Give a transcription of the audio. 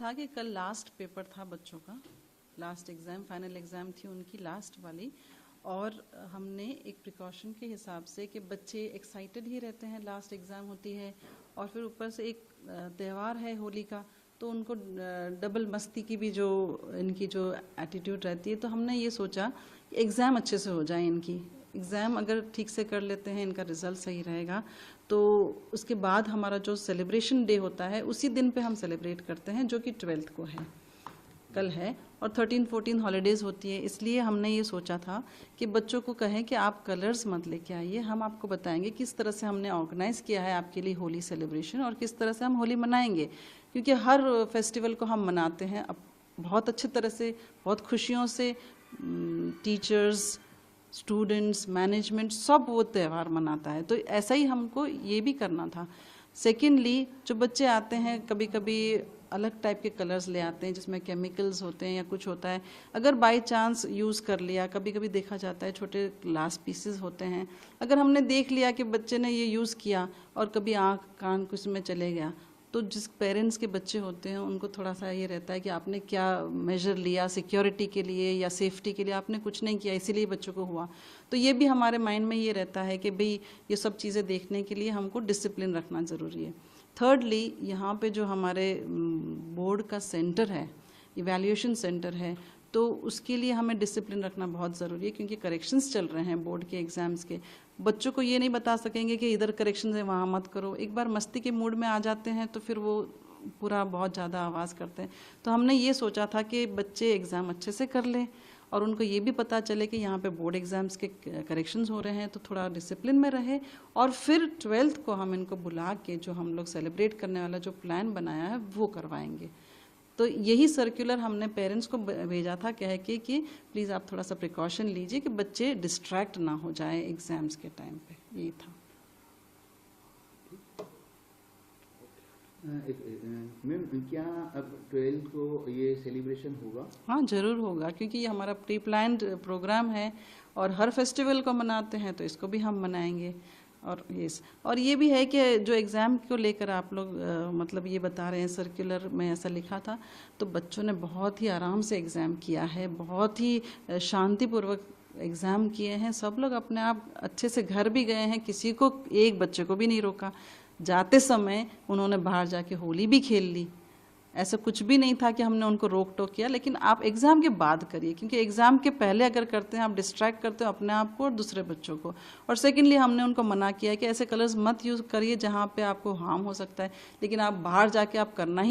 था कि कल लास्ट पेपर था बच्चों का, लास्ट एग्ज़ाम, फाइनल एग्ज़ाम थी उनकी लास्ट वाली। और हमने एक प्रिकॉशन के हिसाब से कि बच्चे एक्साइटेड ही रहते हैं, लास्ट एग्ज़ाम होती है और फिर ऊपर से एक त्यौहार है होली का, तो उनको डबल मस्ती की भी जो इनकी जो एटीट्यूड रहती है, तो हमने ये सोचा एग्ज़ाम अच्छे से हो जाए इनकी। एग्ज़ाम अगर ठीक से कर लेते हैं, इनका रिज़ल्ट सही रहेगा, तो उसके बाद हमारा जो सेलिब्रेशन डे होता है उसी दिन पे हम सेलिब्रेट करते हैं, जो कि 12th को है, कल है। और 13-14 हॉलीडेज़ होती है, इसलिए हमने ये सोचा था कि बच्चों को कहें कि आप कलर्स मत लेके आइए, हम आपको बताएंगे किस तरह से हमने ऑर्गेनाइज़ किया है आपके लिए होली सेलिब्रेशन और किस तरह से हम होली मनाएंगे। क्योंकि हर फेस्टिवल को हम मनाते हैं अब बहुत अच्छे तरह से, बहुत खुशियों से, टीचर्स, स्टूडेंट्स, मैनेजमेंट सब वो त्यौहार मनाता है, तो ऐसा ही हमको ये भी करना था। सेकेंडली, जो बच्चे आते हैं कभी कभी अलग टाइप के कलर्स ले आते हैं जिसमें केमिकल्स होते हैं या कुछ होता है, अगर बाय चांस यूज़ कर लिया, कभी कभी देखा जाता है छोटे ग्लास पीसेस होते हैं, अगर हमने देख लिया कि बच्चे ने ये यूज़ किया और कभी आँख कान कुछ में चले गया, तो जिस पेरेंट्स के बच्चे होते हैं उनको थोड़ा सा ये रहता है कि आपने क्या मेजर लिया सिक्योरिटी के लिए या सेफ्टी के लिए, आपने कुछ नहीं किया इसीलिए बच्चों को हुआ। तो ये भी हमारे माइंड में ये रहता है कि भाई ये सब चीज़ें देखने के लिए हमको डिसिप्लिन रखना ज़रूरी है। थर्डली, यहाँ पे जो हमारे बोर्ड का सेंटर है, इवैल्यूएशन सेंटर है, तो उसके लिए हमें डिसिप्लिन रखना बहुत ज़रूरी है, क्योंकि करेक्शंस चल रहे हैं बोर्ड के एग्ज़ाम्स के। बच्चों को ये नहीं बता सकेंगे कि इधर करेक्शंस है वहाँ मत करो, एक बार मस्ती के मूड में आ जाते हैं तो फिर वो पूरा बहुत ज़्यादा आवाज़ करते हैं। तो हमने ये सोचा था कि बच्चे एग्ज़ाम अच्छे से कर लें और उनको ये भी पता चले कि यहाँ पे बोर्ड एग्ज़ाम्स के करेक्शंस हो रहे हैं, तो थोड़ा डिसिप्लिन में रहे। और फिर 12th को हम इनको बुला के जो हम लोग सेलिब्रेट करने वाला जो प्लान बनाया है वो करवाएंगे। तो यही सर्कुलर हमने पेरेंट्स को भेजा था, कह के कि प्लीज़ आप थोड़ा सा प्रिकॉशन लीजिए कि बच्चे डिस्ट्रैक्ट ना हो जाए एग्ज़ाम्स के टाइम पे। यही था। मैम, क्या अब 12th को ये सेलिब्रेशन होगा? हाँ, ज़रूर होगा, क्योंकि ये हमारा प्री प्लान्ड प्रोग्राम है और हर फेस्टिवल को मनाते हैं, तो इसको भी हम मनाएंगे। और ये भी है कि जो एग्ज़ाम को लेकर आप लोग मतलब ये बता रहे हैं, सर्कुलर में ऐसा लिखा था, तो बच्चों ने बहुत ही आराम से एग्ज़ाम किया है, बहुत ही शांतिपूर्वक एग्ज़ाम किए हैं। सब लोग अपने आप अच्छे से घर भी गए हैं, किसी को, एक बच्चे को भी नहीं रोका। जाते समय उन्होंने बाहर जाके होली भी खेल ली, ऐसा कुछ भी नहीं था कि हमने उनको रोक टोक किया। लेकिन आप एग्ज़ाम के बाद करिए, क्योंकि एग्ज़ाम के पहले अगर करते हैं आप डिस्ट्रैक्ट करते हो अपने आप को और दूसरे बच्चों को। और सेकेंडली, हमने उनको मना किया कि ऐसे कलर्स मत यूज़ करिए जहाँ पे आपको हार्म हो सकता है, लेकिन आप बाहर जाके आप करना ही